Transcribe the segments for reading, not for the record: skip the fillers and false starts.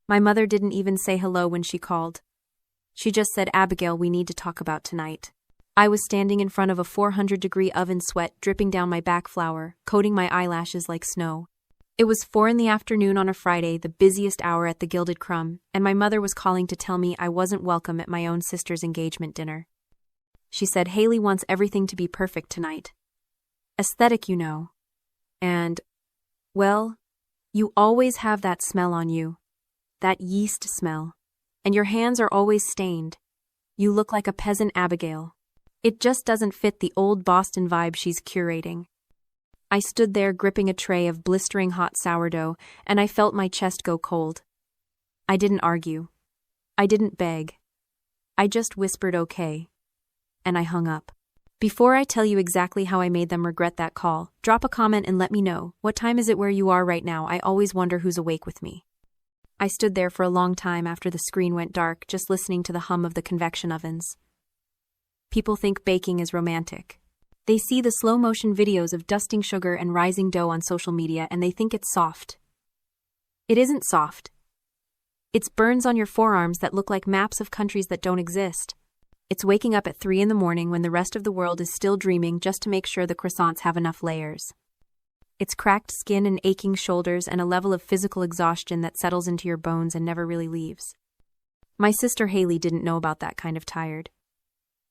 My mother didn't even say hello when she called. She just said, "Abigail, we need to talk about tonight." I was standing in front of a 400-degree oven, sweat dripping down my back, flour coating my eyelashes like snow. It was 4 p.m. on a Friday, the busiest hour at the Gilded Crumb, and my mother was calling to tell me I wasn't welcome at my own sister's engagement dinner. She said, "Haley wants everything to be perfect tonight. Aesthetic, you know. And, well, you always have that smell on you. That yeast smell. And your hands are always stained. You look like a peasant, Abigail. It just doesn't fit the old Boston vibe she's curating." I stood there gripping a tray of blistering hot sourdough, and I felt my chest go cold. I didn't argue. I didn't beg. I just whispered okay. And I hung up. Before I tell you exactly how I made them regret that call, drop a comment and let me know, what time is it where you are right now? I always wonder who's awake with me. I stood there for a long time after the screen went dark, just listening to the hum of the convection ovens. People think baking is romantic. They see the slow-motion videos of dusting sugar and rising dough on social media and they think it's soft. It isn't soft. It's burns on your forearms that look like maps of countries that don't exist. It's waking up at 3 a.m. when the rest of the world is still dreaming just to make sure the croissants have enough layers. It's cracked skin and aching shoulders and a level of physical exhaustion that settles into your bones and never really leaves. My sister Haley didn't know about that kind of tired.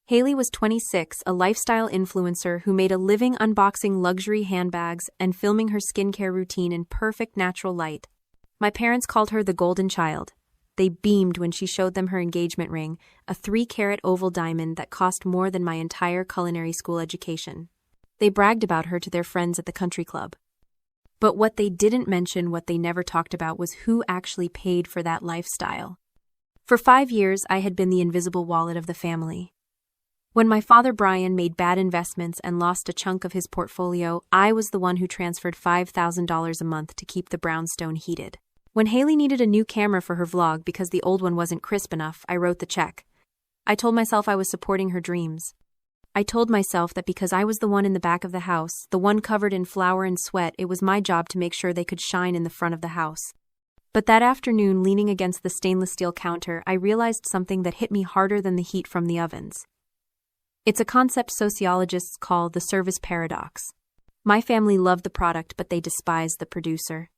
Haley was 26, a lifestyle influencer who made a living unboxing luxury handbags and filming her skincare routine in perfect natural light. My parents called her the golden child. They beamed when she showed them her engagement ring, a 3-carat oval diamond that cost more than my entire culinary school education. They bragged about her to their friends at the country club. But what they didn't mention, what they never talked about, was who actually paid for that lifestyle. For 5 years, I had been the invisible wallet of the family. When my father Brian made bad investments and lost a chunk of his portfolio, I was the one who transferred $5,000 a month to keep the brownstone heated. When Haley needed a new camera for her vlog because the old one wasn't crisp enough, I wrote the check. I told myself I was supporting her dreams. I told myself that because I was the one in the back of the house, the one covered in flour and sweat, it was my job to make sure they could shine in the front of the house. But that afternoon, leaning against the stainless steel counter, I realized something that hit me harder than the heat from the ovens. It's a concept sociologists call the service paradox. My family loved the product, but they despised the producer.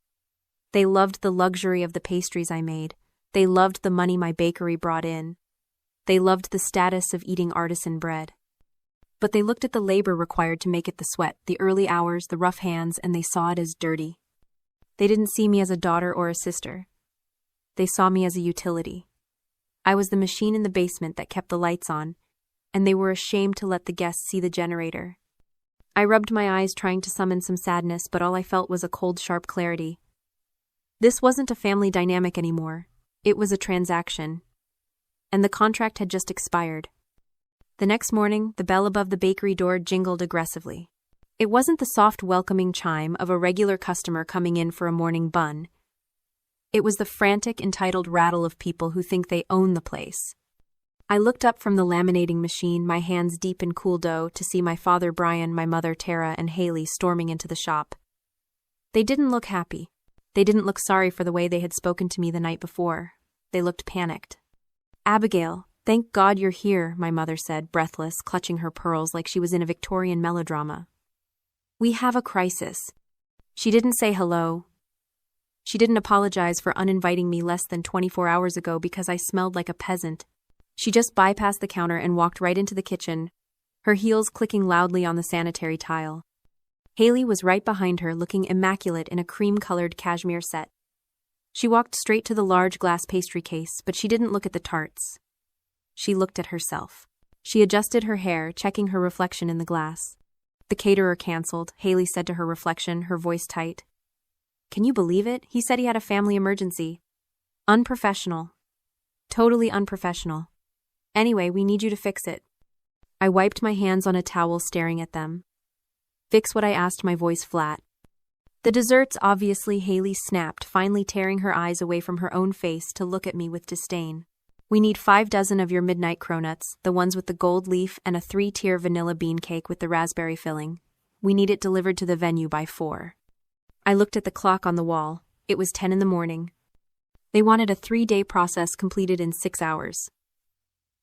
They loved the luxury of the pastries I made. They loved the money my bakery brought in. They loved the status of eating artisan bread. But they looked at the labor required to make it, the sweat, the early hours, the rough hands, and they saw it as dirty. They didn't see me as a daughter or a sister. They saw me as a utility. I was the machine in the basement that kept the lights on, and they were ashamed to let the guests see the generator. I rubbed my eyes trying to summon some sadness, but all I felt was a cold, sharp clarity. This wasn't a family dynamic anymore. It was a transaction. And the contract had just expired. The next morning, the bell above the bakery door jingled aggressively. It wasn't the soft, welcoming chime of a regular customer coming in for a morning bun. It was the frantic, entitled rattle of people who think they own the place. I looked up from the laminating machine, my hands deep in cool dough, to see my father Brian, my mother Tara, and Haley storming into the shop. They didn't look happy. They didn't look sorry for the way they had spoken to me the night before. They looked panicked. "Abigail, thank God you're here," my mother said, breathless, clutching her pearls like she was in a Victorian melodrama. "We have a crisis." She didn't say hello. She didn't apologize for uninviting me less than 24 hours ago because I smelled like a peasant. She just bypassed the counter and walked right into the kitchen, her heels clicking loudly on the sanitary tile. Haley was right behind her, looking immaculate in a cream-colored cashmere set. She walked straight to the large glass pastry case, but she didn't look at the tarts. She looked at herself. She adjusted her hair, checking her reflection in the glass. "The caterer canceled," Haley said to her reflection, her voice tight. "Can you believe it? He said he had a family emergency." Unprofessional. Totally unprofessional. "Anyway, we need you to fix it." I wiped my hands on a towel, staring at them. "Fix what?" I asked, my voice flat. "The desserts, obviously," Haley snapped, finally tearing her eyes away from her own face to look at me with disdain. "We need 5 dozen of your midnight cronuts, the ones with the gold leaf, and a 3-tier vanilla bean cake with the raspberry filling. We need it delivered to the venue by 4. I looked at the clock on the wall. It was 10 in the morning. They wanted a 3-day process completed in 6 hours.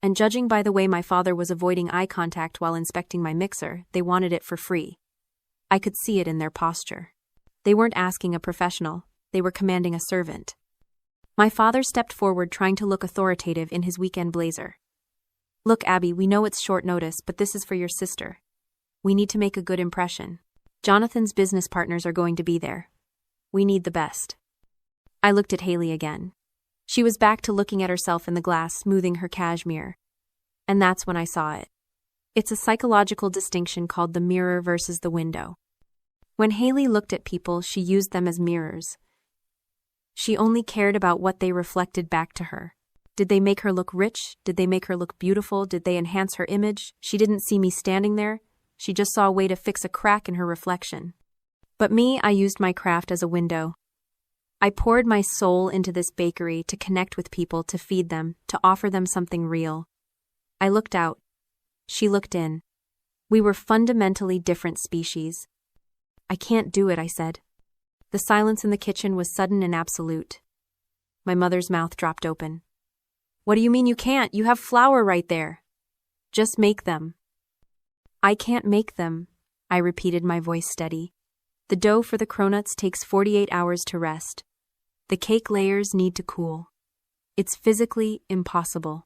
And judging by the way my father was avoiding eye contact while inspecting my mixer, they wanted it for free. I could see it in their posture. They weren't asking a professional, they were commanding a servant. My father stepped forward, trying to look authoritative in his weekend blazer. "Look, Abby, we know it's short notice, but this is for your sister. We need to make a good impression. Jonathan's business partners are going to be there. We need the best." I looked at Haley again. She was back to looking at herself in the glass, smoothing her cashmere. And that's when I saw it. It's a psychological distinction called the mirror versus the window. When Haley looked at people, she used them as mirrors. She only cared about what they reflected back to her. Did they make her look rich? Did they make her look beautiful? Did they enhance her image? She didn't see me standing there. She just saw a way to fix a crack in her reflection. But me, I used my craft as a window. I poured my soul into this bakery to connect with people, to feed them, to offer them something real. I looked out. She looked in. We were fundamentally different species. "I can't do it," I said. The silence in the kitchen was sudden and absolute. My mother's mouth dropped open. "What do you mean you can't? You have flour right there." "Just make them." "I can't make them," I repeated, my voice steady. "The dough for the cronuts takes 48 hours to rest. The cake layers need to cool. It's physically impossible."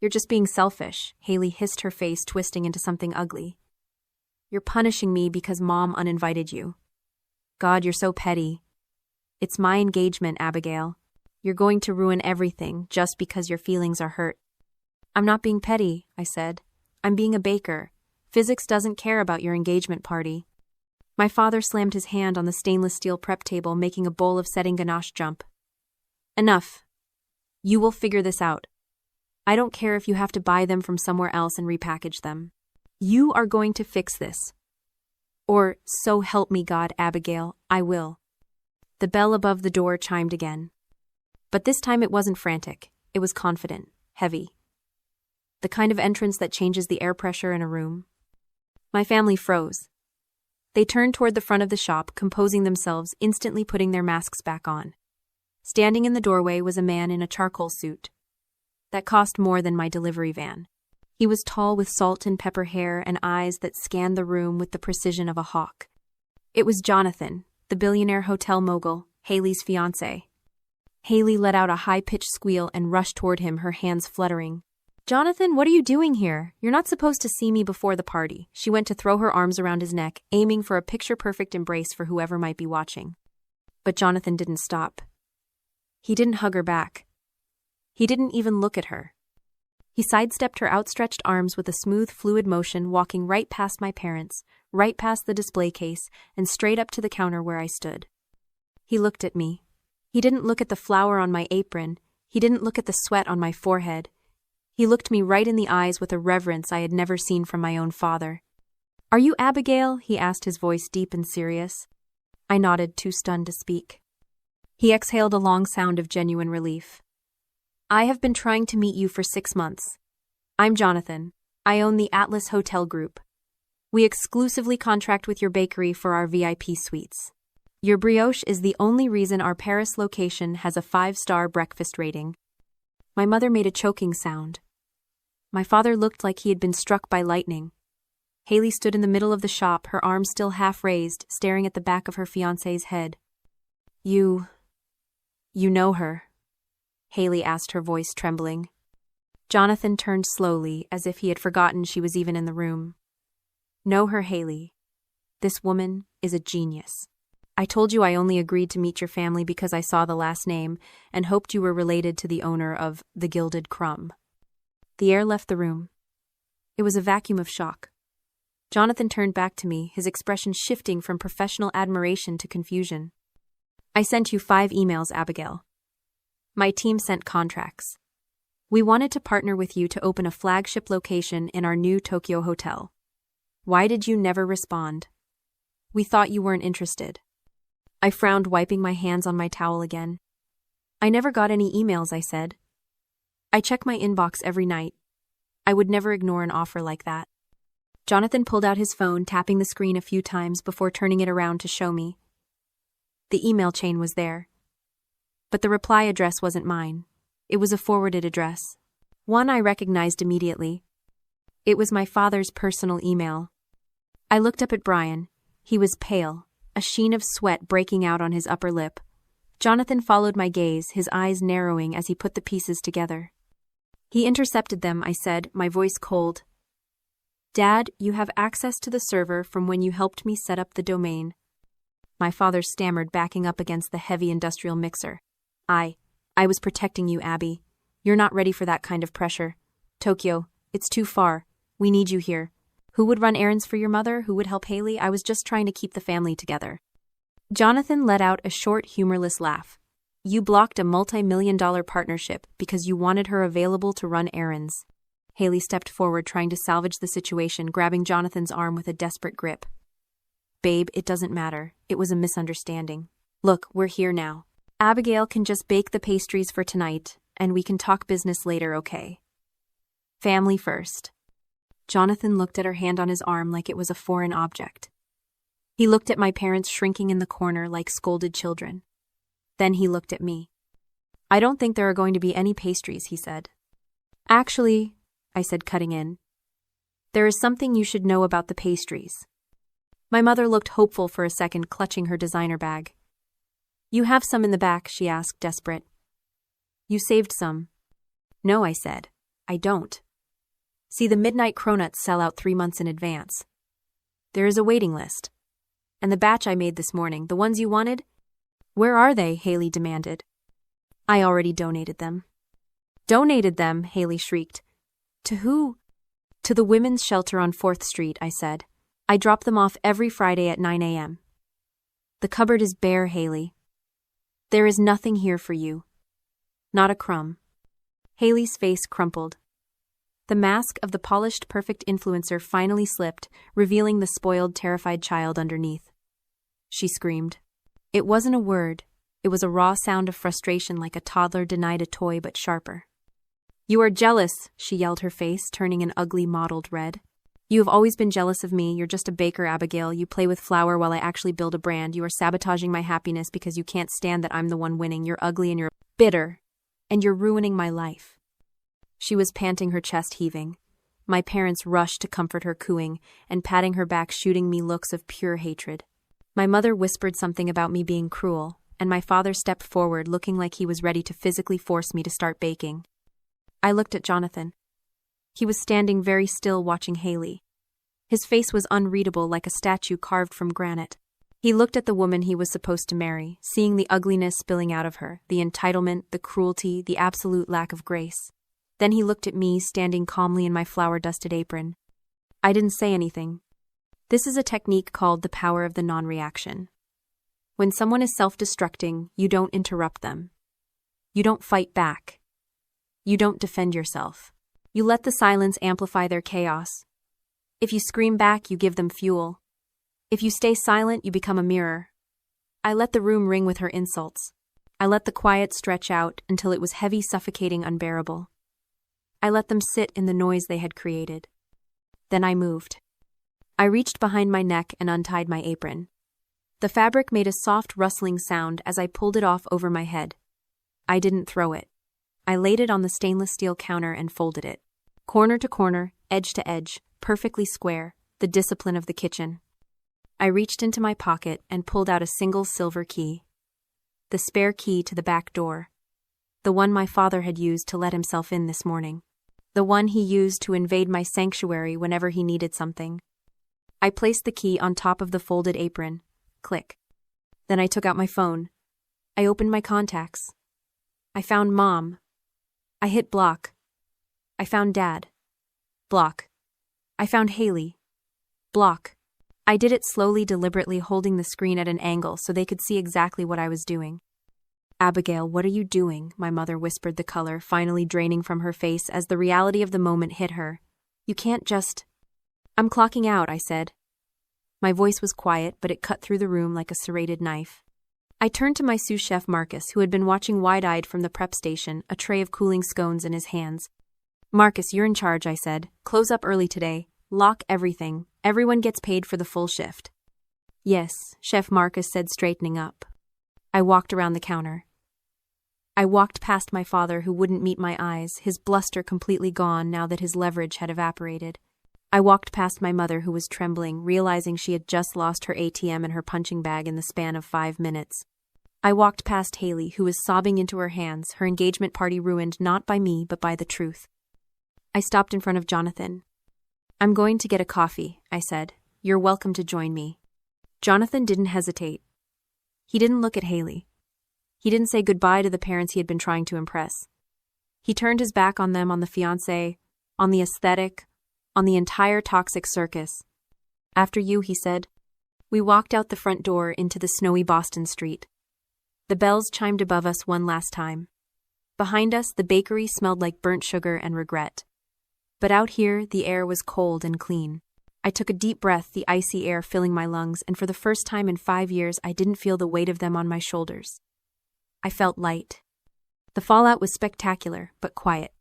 "You're just being selfish," Haley hissed, her face twisting into something ugly. "You're punishing me because Mom uninvited you. God, you're so petty. It's my engagement, Abigail. You're going to ruin everything just because your feelings are hurt." "I'm not being petty," I said. "I'm being a baker. Physics doesn't care about your engagement party." My father slammed his hand on the stainless steel prep table, making a bowl of setting ganache jump. "Enough. You will figure this out. I don't care if you have to buy them from somewhere else and repackage them. You are going to fix this. Or, so help me God, Abigail, I will." The bell above the door chimed again. But this time it wasn't frantic. It was confident, heavy. The kind of entrance that changes the air pressure in a room. My family froze. They turned toward the front of the shop, composing themselves, instantly putting their masks back on. Standing in the doorway was a man in a charcoal suit. That cost more than my delivery van. He was tall, with salt and pepper hair and eyes that scanned the room with the precision of a hawk. It was Jonathan, the billionaire hotel mogul, Haley's fiancé. Haley let out a high-pitched squeal and rushed toward him, her hands fluttering. "Jonathan, what are you doing here? You're not supposed to see me before the party." She went to throw her arms around his neck, aiming for a picture-perfect embrace for whoever might be watching. But Jonathan didn't stop. He didn't hug her back. He didn't even look at her. He sidestepped her outstretched arms with a smooth, fluid motion, walking right past my parents, right past the display case, and straight up to the counter where I stood. He looked at me. He didn't look at the flour on my apron. He didn't look at the sweat on my forehead. He looked me right in the eyes with a reverence I had never seen from my own father. "Are you Abigail?" he asked, his voice deep and serious. I nodded, too stunned to speak. He exhaled a long sound of genuine relief. "I have been trying to meet you for 6 months. I'm Jonathan. I own the Atlas Hotel Group. We exclusively contract with your bakery for our VIP suites. Your brioche is the only reason our Paris location has a 5-star breakfast rating." My mother made a choking sound. My father looked like he had been struck by lightning. Haley stood in the middle of the shop, her arms still half raised, staring at the back of her fiancé's head. You know her?" Haley asked, her voice trembling. Jonathan turned slowly, as if he had forgotten she was even in the room. "Know her, Haley. This woman is a genius. I told you I only agreed to meet your family because I saw the last name and hoped you were related to the owner of the Gilded Crumb." The air left the room. It was a vacuum of shock. Jonathan turned back to me, his expression shifting from professional admiration to confusion. "I sent you 5 emails, Abigail. My team sent contracts. We wanted to partner with you to open a flagship location in our new Tokyo hotel. Why did you never respond? We thought you weren't interested." I frowned, wiping my hands on my towel again. "I never got any emails," I said. "I check my inbox every night. I would never ignore an offer like that." Jonathan pulled out his phone, tapping the screen a few times before turning it around to show me. The email chain was there. But the reply address wasn't mine. It was a forwarded address. One I recognized immediately. It was my father's personal email. I looked up at Brian. He was pale, a sheen of sweat breaking out on his upper lip. Jonathan followed my gaze, his eyes narrowing as he put the pieces together. He intercepted them, I said, my voice cold. Dad, you have access to the server from when you helped me set up the domain. My father stammered, backing up against the heavy industrial mixer. I was protecting you, Abby. You're not ready for that kind of pressure. Tokyo, it's too far. We need you here. Who would run errands for your mother? Who would help Haley? I was just trying to keep the family together. Jonathan let out a short, humorless laugh. You blocked a multi-million-dollar partnership because you wanted her available to run errands. Haley stepped forward, trying to salvage the situation, grabbing Jonathan's arm with a desperate grip. Babe, it doesn't matter. It was a misunderstanding. Look, we're here now. Abigail can just bake the pastries for tonight, and we can talk business later, okay? Family first. Jonathan looked at her hand on his arm like it was a foreign object. He looked at my parents shrinking in the corner like scolded children. Then he looked at me. I don't think there are going to be any pastries, he said. Actually, I said, cutting in. There is something you should know about the pastries. My mother looked hopeful for a second, clutching her designer bag. You have some in the back, she asked, desperate. You saved some. No, I said. I don't. See, the midnight cronuts sell out 3 months in advance. There is a waiting list. And the batch I made this morning, the ones you wanted? Where are they? Haley demanded. I already donated them. Donated them? Haley shrieked. To who? To the women's shelter on 4th Street, I said. I drop them off every Friday at 9 a.m. The cupboard is bare, Haley. There is nothing here for you. Not a crumb. Haley's face crumpled. The mask of the polished, perfect influencer finally slipped, revealing the spoiled, terrified child underneath. She screamed. It wasn't a word. It was a raw sound of frustration, like a toddler denied a toy, but sharper. You are jealous, she yelled, her face turning an ugly mottled red. You have always been jealous of me. You're just a baker, Abigail. You play with flour while I actually build a brand. You are sabotaging my happiness because you can't stand that I'm the one winning. You're ugly and you're bitter. And you're ruining my life. She was panting, her chest heaving. My parents rushed to comfort her, cooing and patting her back, shooting me looks of pure hatred. My mother whispered something about me being cruel, and my father stepped forward, looking like he was ready to physically force me to start baking. I looked at Jonathan. He was standing very still, watching Haley. His face was unreadable, like a statue carved from granite. He looked at the woman he was supposed to marry, seeing the ugliness spilling out of her, the entitlement, the cruelty, the absolute lack of grace. Then he looked at me, standing calmly in my flour-dusted apron. I didn't say anything. This is a technique called the power of the non-reaction. When someone is self-destructing, you don't interrupt them. You don't fight back. You don't defend yourself. You let the silence amplify their chaos. If you scream back, you give them fuel. If you stay silent, you become a mirror. I let the room ring with her insults. I let the quiet stretch out until it was heavy, suffocating, unbearable. I let them sit in the noise they had created. Then I moved. I reached behind my neck and untied my apron. The fabric made a soft rustling sound as I pulled it off over my head. I didn't throw it. I laid it on the stainless steel counter and folded it. Corner to corner, edge to edge, perfectly square, the discipline of the kitchen. I reached into my pocket and pulled out a single silver key. The spare key to the back door. The one my father had used to let himself in this morning. The one he used to invade my sanctuary whenever he needed something. I placed the key on top of the folded apron. Click. Then I took out my phone. I opened my contacts. I found Mom. I hit block. I found Dad. Block. I found Haley. Block. I did it slowly, deliberately, holding the screen at an angle so they could see exactly what I was doing. Abigail, what are you doing? My mother whispered, the color finally draining from her face as the reality of the moment hit her. You can't just... I'm clocking out, I said. My voice was quiet, but it cut through the room like a serrated knife. I turned to my sous chef Marcus, who had been watching wide-eyed from the prep station, a tray of cooling scones in his hands. Marcus, you're in charge, I said. Close up early today. Lock everything. Everyone gets paid for the full shift. Yes, Chef Marcus said, straightening up. I walked around the counter. I walked past my father who wouldn't meet my eyes, his bluster completely gone now that his leverage had evaporated. I walked past my mother who was trembling, realizing she had just lost her ATM and her punching bag in the span of 5 minutes. I walked past Haley, who was sobbing into her hands, her engagement party ruined not by me but by the truth. I stopped in front of Jonathan. "I'm going to get a coffee," I said. "You're welcome to join me." Jonathan didn't hesitate. He didn't look at Haley. He didn't say goodbye to the parents he had been trying to impress. He turned his back on them, on the fiancé, on the aesthetic, on the entire toxic circus. "After you," he said. We walked out the front door into the snowy Boston street. The bells chimed above us one last time. Behind us, the bakery smelled like burnt sugar and regret. But out here, the air was cold and clean. I took a deep breath, the icy air filling my lungs, and for the first time in 5 years, I didn't feel the weight of them on my shoulders. I felt light. The fallout was spectacular, but quiet.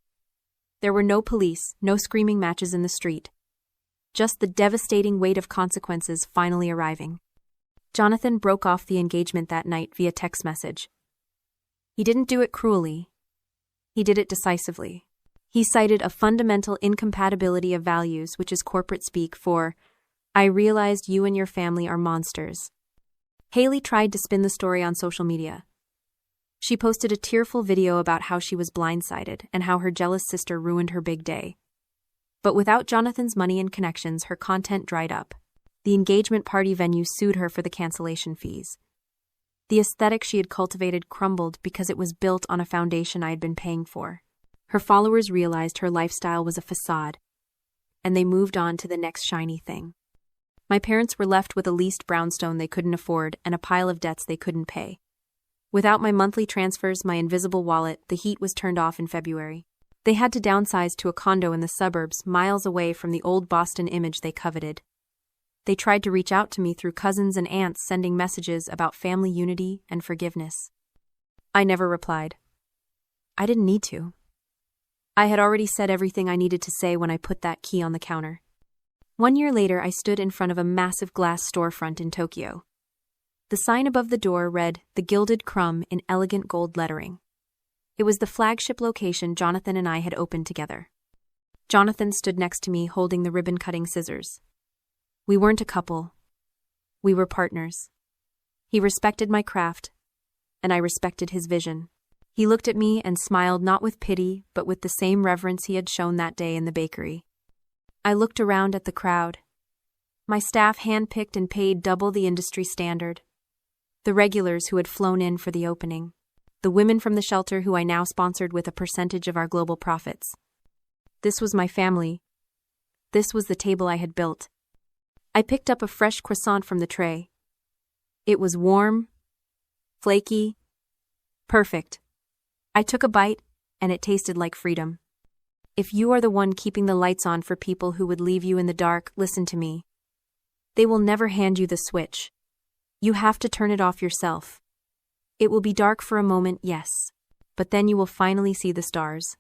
There were no police, no screaming matches in the street. Just the devastating weight of consequences finally arriving. Jonathan broke off the engagement that night via text message. He didn't do it cruelly. He did it decisively. He cited a fundamental incompatibility of values, which is corporate speak for, "I realized you and your family are monsters." Haley tried to spin the story on social media. She posted a tearful video about how she was blindsided and how her jealous sister ruined her big day. But without Jonathan's money and connections, her content dried up. The engagement party venue sued her for the cancellation fees. The aesthetic she had cultivated crumbled because it was built on a foundation I had been paying for. Her followers realized her lifestyle was a facade, and they moved on to the next shiny thing. My parents were left with a leased brownstone they couldn't afford and a pile of debts they couldn't pay. Without my monthly transfers, my invisible wallet, the heat was turned off in February. They had to downsize to a condo in the suburbs, miles away from the old Boston image they coveted. They tried to reach out to me through cousins and aunts, sending messages about family unity and forgiveness. I never replied. I didn't need to. I had already said everything I needed to say when I put that key on the counter. 1 year later, I stood in front of a massive glass storefront in Tokyo. The sign above the door read, "The Gilded Crumb," in elegant gold lettering. It was the flagship location Jonathan and I had opened together. Jonathan stood next to me, holding the ribbon-cutting scissors. We weren't a couple. We were partners. He respected my craft, and I respected his vision. He looked at me and smiled, not with pity, but with the same reverence he had shown that day in the bakery. I looked around at the crowd. My staff handpicked and paid double the industry standard. The regulars who had flown in for the opening. The women from the shelter who I now sponsored with a percentage of our global profits. This was my family. This was the table I had built. I picked up a fresh croissant from the tray. It was warm, flaky, perfect. I took a bite, and it tasted like freedom. If you are the one keeping the lights on for people who would leave you in the dark, listen to me. They will never hand you the switch. You have to turn it off yourself. It will be dark for a moment, yes, but then you will finally see the stars.